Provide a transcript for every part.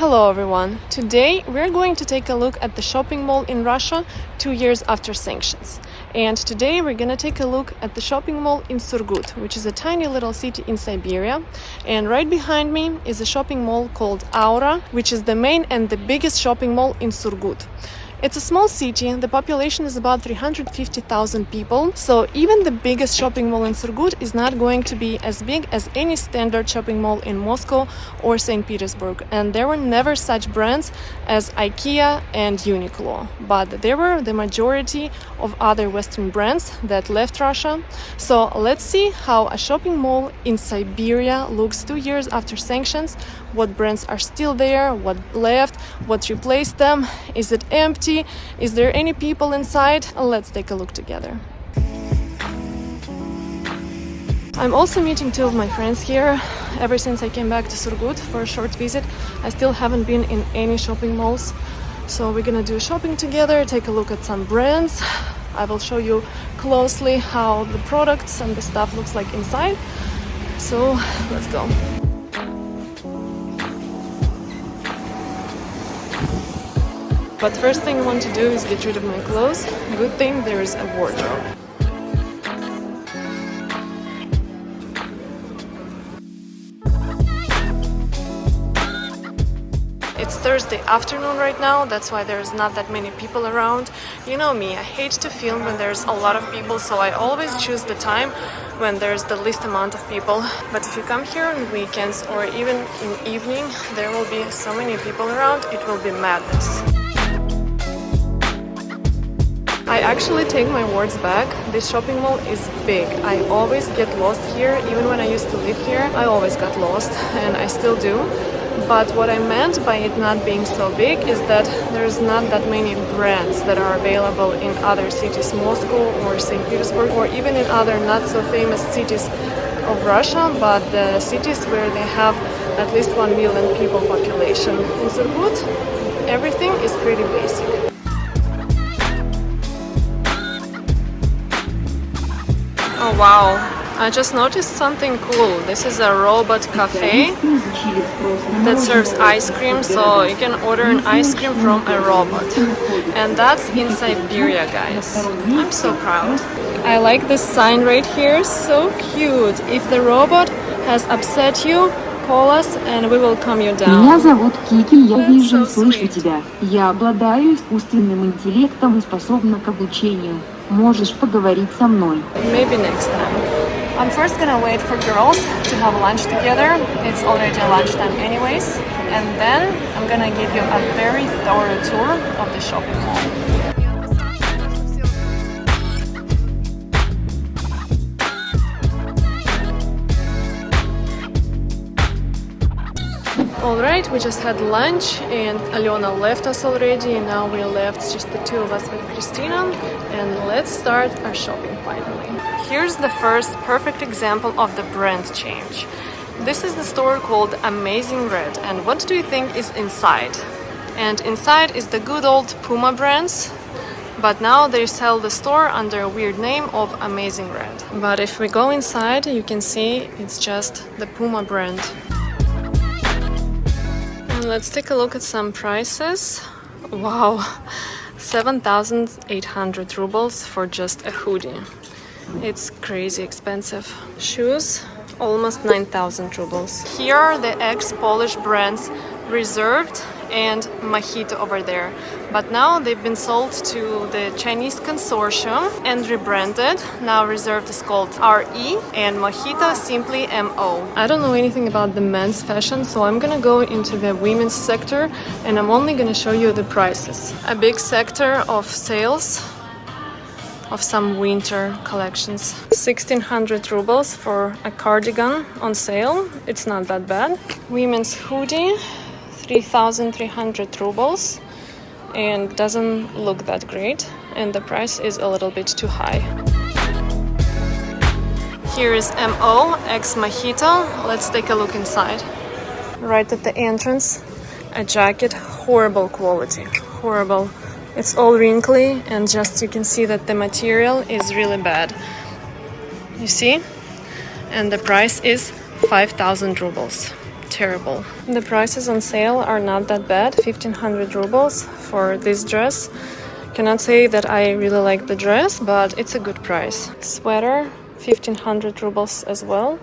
Hello everyone! Today we're going to take a look at the shopping mall in Russia 2 years after sanctions. And today we're gonna take a look at the shopping mall in Surgut, which is a tiny little city in Siberia. And right behind me is a shopping mall called Aura, which is the main and the biggest shopping mall in Surgut. It's a small city, the population is about 350,000 people, so even the biggest shopping mall in Surgut is not going to be as big as any standard shopping mall in Moscow or St. Petersburg. And there were never such brands as IKEA and Uniqlo, but there were the majority of other Western brands that left Russia. So let's see how a shopping mall in Siberia looks 2 years after sanctions. What brands are still there, what left, what replaced them, is it empty, is there any people inside? Let's take a look together. I'm also meeting two of my friends here. Ever since I came back to Surgut for a short visit, I still haven't been in any shopping malls. So we're gonna do shopping together, take a look at some brands. I will show you closely how the products and the stuff looks like inside. So let's go. But first thing I want to do is get rid of my clothes. Good thing there is a wardrobe. It's Thursday afternoon right now, that's why there's not that many people around. You know me, I hate to film when there's a lot of people, so I always choose the time when there's the least amount of people. But if you come here on weekends or even in evening, there will be so many people around, it will be madness. I actually take my words back. This shopping mall is big. I always get lost here. Even when I used to live here, I always got lost, and I still do. But what I meant by it not being so big is that there's not that many brands that are available in other cities, Moscow or St. Petersburg, or even in other not so famous cities of Russia, but the cities where they have at least 1 million people population. In Surgut, everything is pretty basic. Oh wow, I just noticed something cool. This is a robot cafe that serves ice cream, so you can order an ice cream from a robot. And that's in Siberia, guys. I'm so proud. I like this sign right here, so cute. If the robot has upset you, call us and we will calm you down. Меня зовут Кики, я вижу и слышу тебя. Я обладаю искусственным интеллектом и способна к обучению. Можешь поговорить со мной. Maybe next time. I'm first gonna wait for girls to have lunch together. It's already lunchtime anyways. And then I'm gonna give you a very thorough tour of the shopping mall. Alright, we just had lunch and Alena left us already, and now we're left just the two of us with Christina, and let's start our shopping finally. Here's the first perfect example of the brand change. This is the store called Amazing Red, and what do you think is inside? And inside is the good old Puma brands, but now they sell the store under a weird name of Amazing Red. But if we go inside, you can see it's just the Puma brand. Let's take a look at some prices. Wow, 7,800 rubles for just a hoodie. It's crazy expensive. Shoes, almost 9,000 rubles. Here are the ex-Polish brands Reserved and Mojito over there. But now they've been sold to the Chinese consortium and rebranded. Now Reserved is called RE and Mojito simply MO. I don't know anything about the men's fashion, so I'm gonna go into the women's sector and I'm only gonna show you the prices. A big sector of sales of some winter collections. 1,600 rubles for a cardigan on sale. It's not that bad. Women's hoodie, 3,300 rubles, and doesn't look that great, and the price is a little bit too high. Here is MO X Mojito. Let's take a look inside. Right at the entrance, a jacket, horrible quality, horrible. It's all wrinkly, and just you can see that the material is really bad. You see? And the price is 5,000 rubles. terrible. The prices on sale are not that bad, 1500 rubles for this dress. Cannot say that I really like the dress, but it's a good price. Sweater, 1500 rubles as well,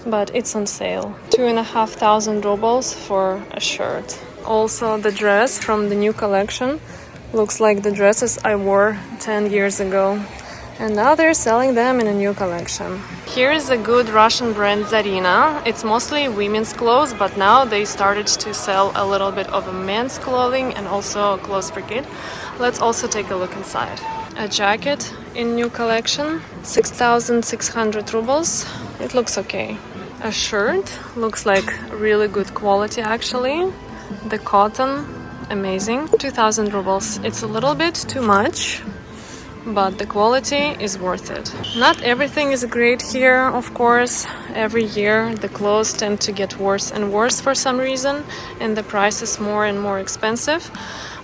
but it's on sale. 2500 rubles for a shirt. Also the dress from the new collection looks like the dresses I wore 10 years ago. And now they're selling them in a new collection. Here is a good Russian brand Zarina. It's mostly women's clothes, but now they started to sell a little bit of a men's clothing and also clothes for kids. Let's also take a look inside. A jacket in new collection, 6,600 rubles. It looks okay. A shirt looks like really good quality actually. The cotton, amazing. 2,000 rubles. It's a little bit too much, but the quality is worth it. Not everything is great here, of course. Every year the clothes tend to get worse and worse for some reason, and the price is more and more expensive.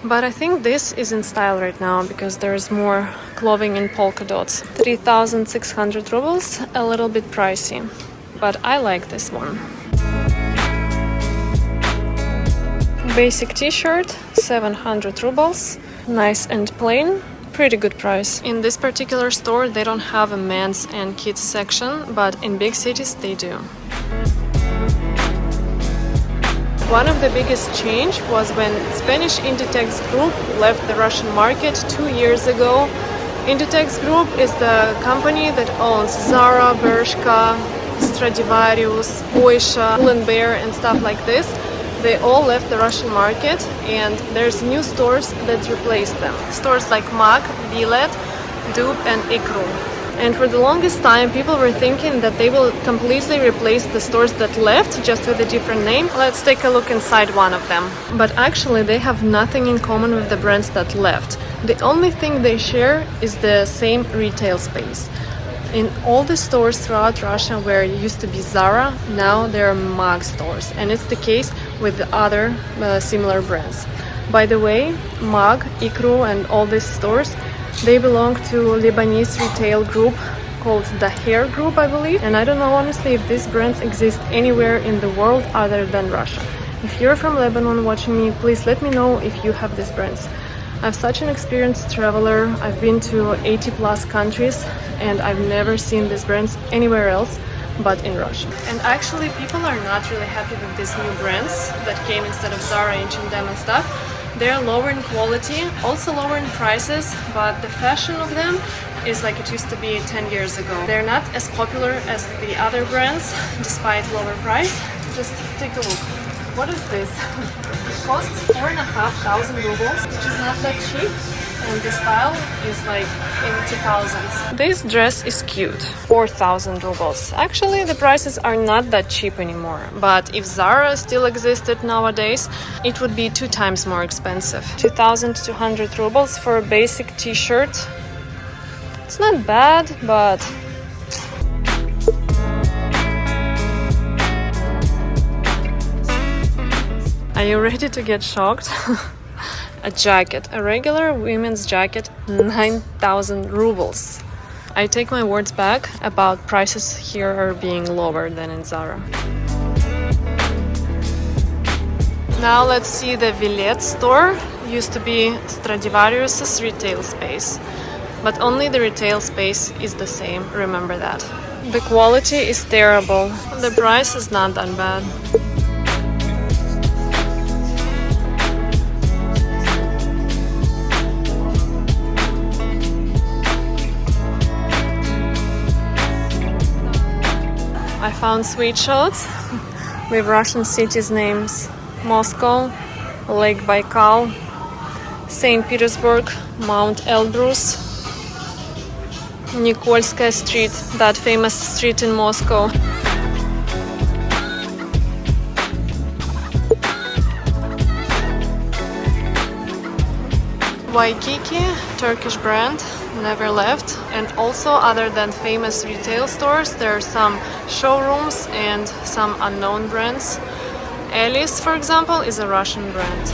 But I think this is in style right now because there's more clothing in polka dots. 3,600 rubles, a little bit pricey, but I like this one. Basic t-shirt, 700 rubles, nice and plain. Pretty good price. In this particular store they don't have a men's and kids section, but in big cities they do. One of the biggest change was when Spanish Inditex Group left the Russian market 2 years ago. Inditex Group is the company that owns Zara, Bershka, Stradivarius, Oysha, Pull&Bear and stuff like this. They all left the Russian market and there's new stores that replaced them. Stores like MAG, Bilet, Dub and Ikru. And for the longest time people were thinking that they will completely replace the stores that left just with a different name. Let's take a look inside one of them. But actually they have nothing in common with the brands that left. The only thing they share is the same retail space. In all the stores throughout Russia where it used to be Zara, now there are MAG stores, and it's the case with the other similar brands. By the way, MAG, Ikru and all these stores, they belong to Lebanese retail group called the Hair Group, I believe, and I don't know honestly if these brands exist anywhere in the world other than Russia. If you're from Lebanon watching me, please let me know if you have these brands. I'm such an experienced traveler. I've been to 80 plus countries and I've never seen these brands anywhere else but in Russia. And actually people are not really happy with these new brands that came instead of Zara, H&M and stuff. They're lower in quality, also lower in prices, but the fashion of them is like it used to be 10 years ago. They're not as popular as the other brands despite lower price. Just take a look. What is this? It costs 4,500 rubles, which is not that cheap, and the style is like in 2000s. This dress is cute, 4,000 rubles. Actually, the prices are not that cheap anymore, but if Zara still existed nowadays, it would be 2 times more expensive. 2,200 rubles for a basic t-shirt. It's not bad, but are you ready to get shocked? A jacket, a regular women's jacket, 9,000 rubles. I take my words back about prices here are being lower than in Zara. Now let's see the Villet store. Used to be Stradivarius's retail space, but only the retail space is the same, remember that. The quality is terrible, the price is not that bad. I found sweatshirts with Russian cities names: Moscow, Lake Baikal, St. Petersburg, Mount Elbrus, Nikolskaya Street, that famous street in Moscow. Waikiki, Turkish brand, never left. And also, other than famous retail stores, there are some showrooms and some unknown brands. Alice, for example, is a Russian brand.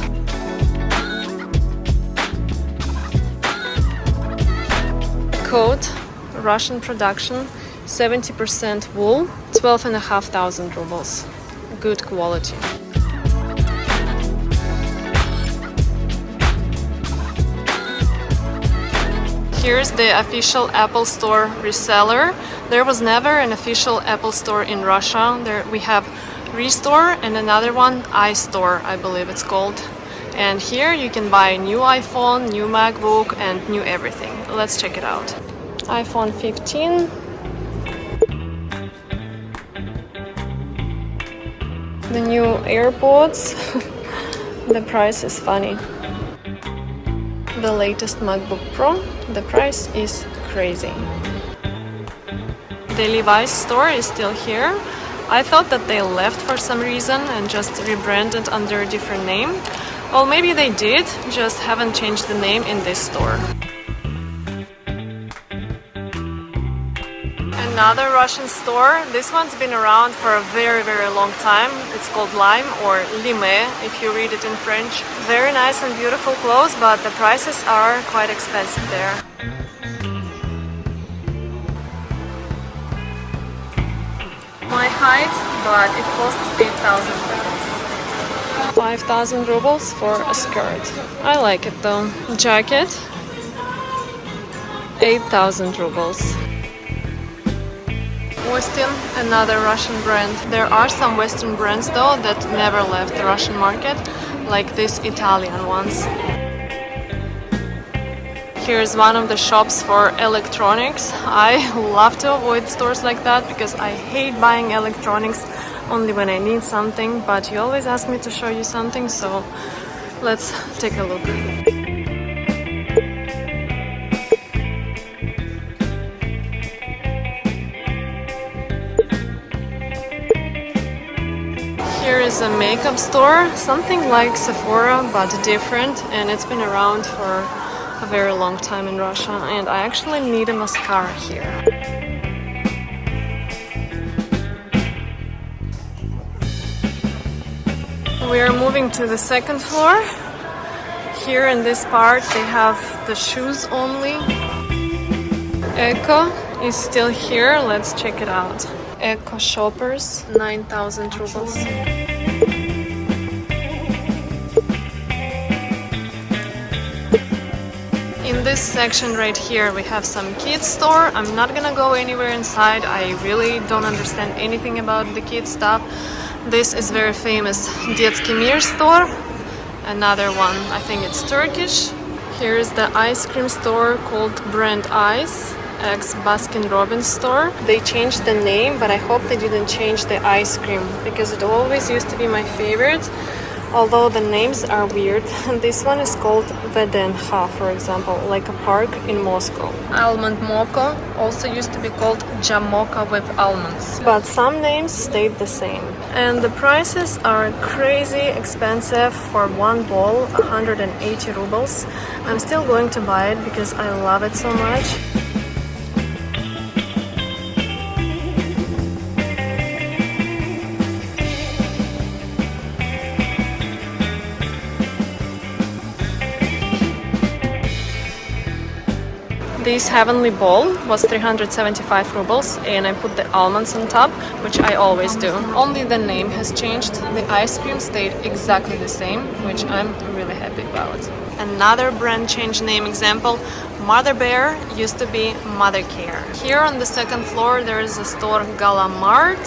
Coat, Russian production, 70% wool, 12,500 rubles. good quality. Here's the official Apple Store reseller. There was never an official Apple Store in Russia. There we have Restore and another one, iStore, I believe it's called. And here you can buy new iPhone, new MacBook and new everything. Let's check it out. iPhone 15. The new AirPods. The price is funny. The latest MacBook Pro. The price is crazy. The Levi's store is still here. I thought that they left for some reason and just rebranded under a different name. Well, maybe they did, just haven't changed the name in this store. Another Russian store. This one's been around for a very, very long time. It's called Lime or Lime if you read it in French. Very nice and beautiful clothes, but the prices are quite expensive there. My height, but it costs 8,000 rubles. 5,000 rubles for a skirt. I like it though. Jacket, 8,000 rubles. Austin, another Russian brand. There are some Western brands though that never left the Russian market, like these Italian ones. Here's one of the shops for electronics. I love to avoid stores like that because I hate buying electronics only when I need something, but you always ask me to show you something, so let's take a look. Here is a makeup store, something like Sephora but different, and it's been around for a very long time in Russia, and I actually need a mascara here. We are moving to the second floor. Here in this part they have the shoes only. Echo is still here, let's check it out. Echo shoppers, 9,000 rubles. In this section right here we have some kids store. I'm not gonna go anywhere inside. I really don't understand anything about the kids stuff. This is very famous Детский Мир store. Another one, I think it's Turkish. Here is the ice cream store called Brand Ice. Ex-Baskin-Robbins store. They changed the name, but I hope they didn't change the ice cream because it always used to be my favorite, although the names are weird. This one is called VDNH, for example, like a park in Moscow. Almond Mocha also used to be called Jamocha with almonds, but some names stayed the same. And the prices are crazy expensive. For one bowl, 180 rubles. I'm still going to buy it because I love it so much. This heavenly bowl was 375 rubles and I put the almonds on top, which I always do. Only the name has changed. The ice cream stayed exactly the same, which I'm really happy about. Another brand change name example, Mother Bear used to be Mother Care. Here on the second floor there is a store Galamart.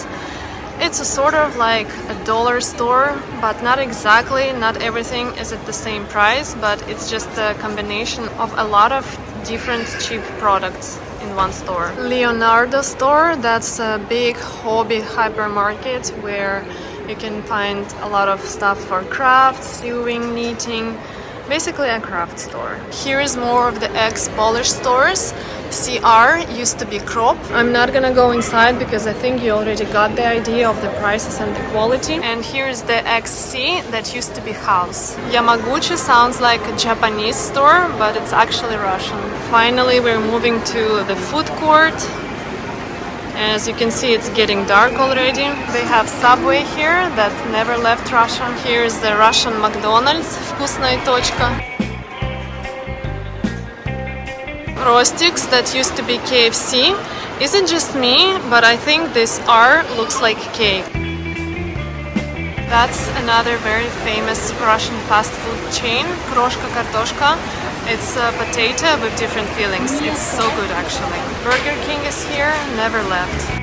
It's a sort of like a dollar store, but not exactly. Not everything is at the same price, but it's just a combination of a lot of different cheap products in one store. Leonardo store, that's a big hobby hypermarket where you can find a lot of stuff for crafts, sewing, knitting, basically a craft store. Here is more of the ex-Polish stores. CR used to be Crop. I'm not gonna go inside because I think you already got the idea of the prices and the quality. And here is the XC that used to be House. Yamaguchi sounds like a Japanese store, but it's actually Russian. Finally, we're moving to the food court. As you can see, it's getting dark already. They have Subway here that never left Russia. Here's the Russian McDonald's, Вкусная точка. Rostix that used to be KFC. Is it just me? But I think this R looks like cake. That's another very famous Russian fast food chain, Kroshka Kartoshka. It's a potato with different fillings. It's so good actually. Burger King is here, never left.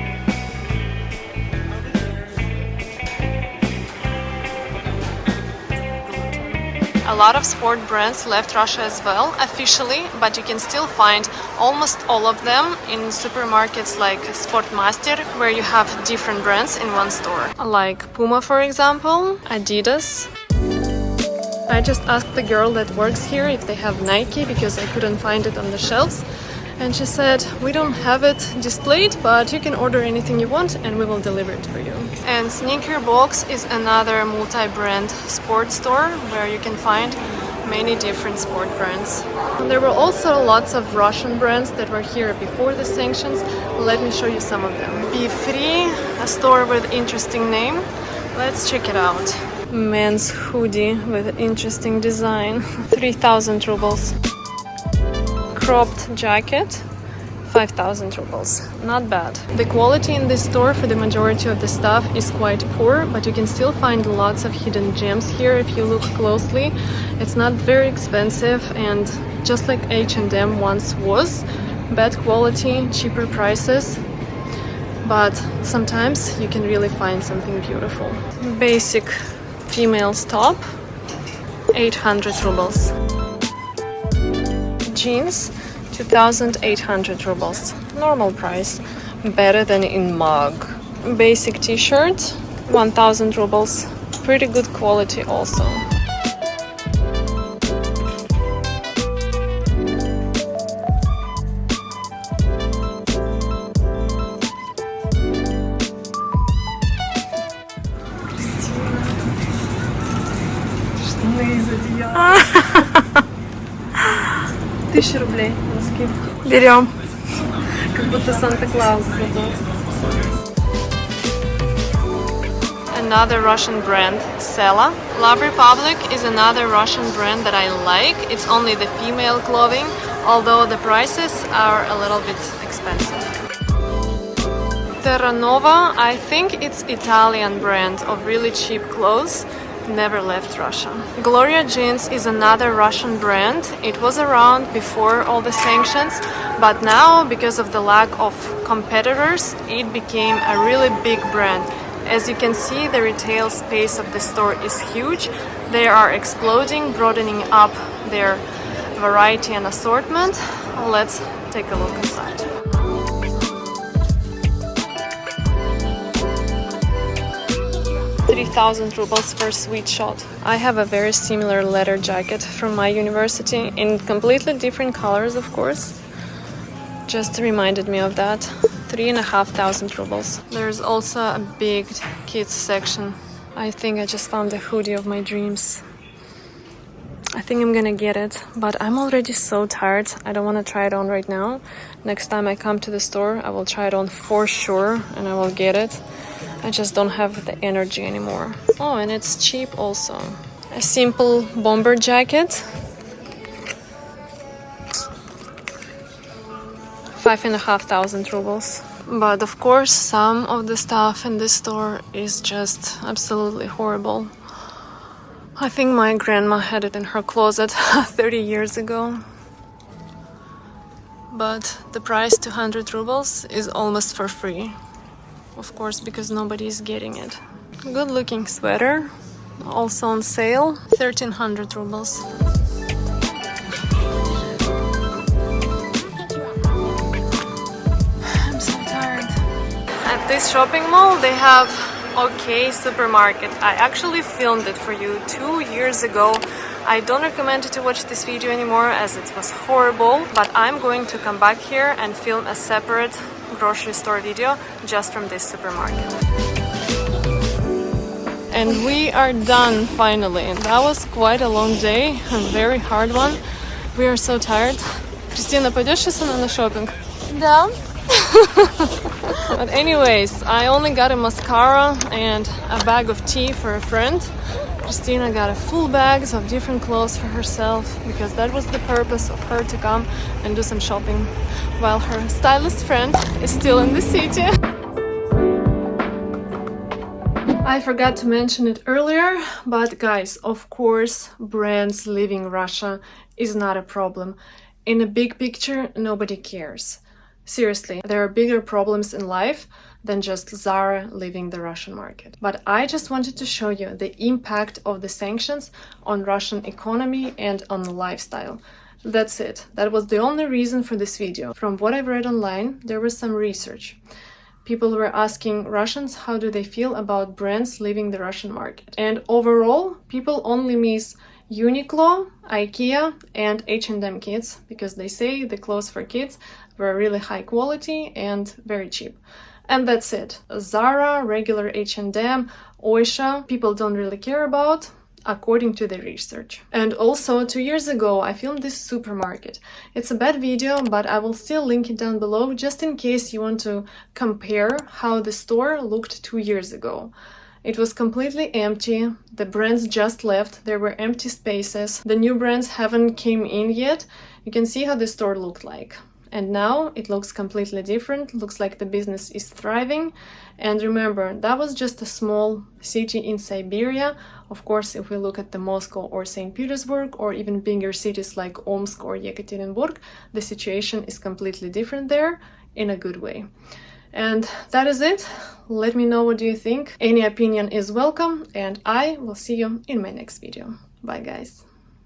A lot of sport brands left Russia as well, officially, but you can still find almost all of them in supermarkets like Sportmaster, where you have different brands in one store. Like Puma, for example, Adidas. I just asked the girl that works here if they have Nike, because I couldn't find it on the shelves. And she said, we don't have it displayed, but you can order anything you want and we will deliver it for you. And Sneaker Box is another multi-brand sports store where you can find many different sport brands. And there were also lots of Russian brands that were here before the sanctions. Let me show you some of them. Be Free, a store with interesting name. Let's check it out. Men's hoodie with interesting design, 3,000 rubles. Cropped jacket, 5,000 rubles. Not bad. The quality in this store for the majority of the stuff is quite poor, but you can still find lots of hidden gems here if you look closely. It's not very expensive, and just like H&M once was, bad quality, cheaper prices, but sometimes you can really find something beautiful. Basic female's top, 800 rubles. Jeans, 2,800 rubles. Normal price, better than in Mug. Basic t-shirt, 1,000 rubles. Pretty good quality also. Тысяча рублей носки. Берем. Как будто Санта-Клаус. Another Russian brand, Sela. Love Republic is another Russian brand that I like. It's only the female clothing, although the prices are a little bit expensive. Terra Nova, I think it's Italian brand of really cheap clothes. Never left Russia. Gloria Jeans is another Russian brand. It was around before all the sanctions, but now, because of the lack of competitors, it became a really big brand. As you can see, the retail space of the store is huge. They are exploding, broadening up their variety and assortment. Let's take a look inside. $3,000 rubles for sweet shot. I have a very similar leather jacket from my university in completely different colors, of course. Just reminded me of that. 3,500 rubles. There's also a big kids section. I think I just found the hoodie of my dreams. I think I'm gonna get it, but I'm already so tired. I don't want to try it on right now. Next time I come to the store, I will try it on for sure and I will get it. I just don't have the energy anymore. Oh, and it's cheap also. A simple bomber jacket. 5,500 rubles. But of course, some of the stuff in this store is just absolutely horrible. I think my grandma had it in her closet 30 years ago. But the price, 200 rubles, is almost for free. Of course, because nobody is getting it. Good looking sweater, also on sale, 1,300 rubles. I'm so tired. At this shopping mall, they have OK supermarket. I actually filmed it for you 2 years ago. I don't recommend you to watch this video anymore as it was horrible, but I'm going to come back here and film a separate grocery store video just from this supermarket. And we are done finally. That was quite a long day, a very hard one. We are so tired. Кристина, пойдешь сейчас на шопинг? Да. But anyways, I only got a mascara and a bag of tea for a friend. Christina got a full bags of different clothes for herself because that was the purpose of her to come and do some shopping while her stylist friend is still in the city. I forgot to mention it earlier, but guys, of course, brands leaving Russia is not a problem. In a big picture, nobody cares. Seriously, there are bigger problems in life than just Zara leaving the Russian market. But I just wanted to show you the impact of the sanctions on Russian economy and on the lifestyle. That's it. That was the only reason for this video. From what I've read online, there was some research. People were asking Russians how do they feel about brands leaving the Russian market. And overall, people only miss Uniqlo, IKEA and H&M Kids, because they say the clothes for kids were really high quality and very cheap. And that's it. Zara, regular H&M, Oysha, people don't really care about, according to the research. And also, 2 years ago, I filmed this supermarket. It's a bad video, but I will still link it down below, just in case you want to compare how the store looked 2 years ago. It was completely empty, the brands just left, there were empty spaces, the new brands haven't came in yet. You can see how the store looked like. And now it looks completely different, looks like the business is thriving. And remember, that was just a small city in Siberia. Of course, if we look at the Moscow or St. Petersburg or even bigger cities like Omsk or Yekaterinburg, the situation is completely different there in a good way. And that is it. Let me know what do you think. Any opinion is welcome, and I will see you in my next video. Bye guys.